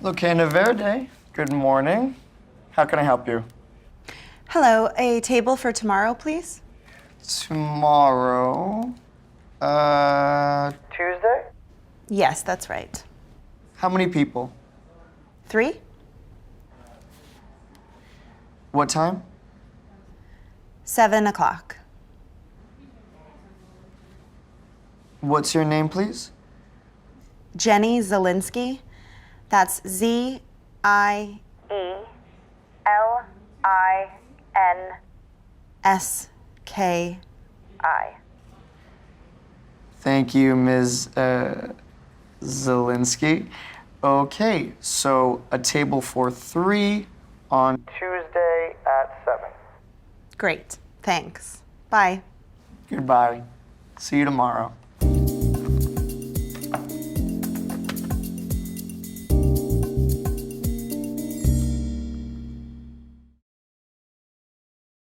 Lucana Verde, good morning. How can I help you? Hello, a table for tomorrow, please? Tomorrow, Tuesday? Yes, that's right. How many people? 3? What time? 7 o'clock. What's your name, please? Jenny Zielinski. That's Zielinski. Thank you, Ms. Zielinski. Okay, so a table for 3 on Tuesday at 7. Great, thanks. Bye. Goodbye. See you tomorrow.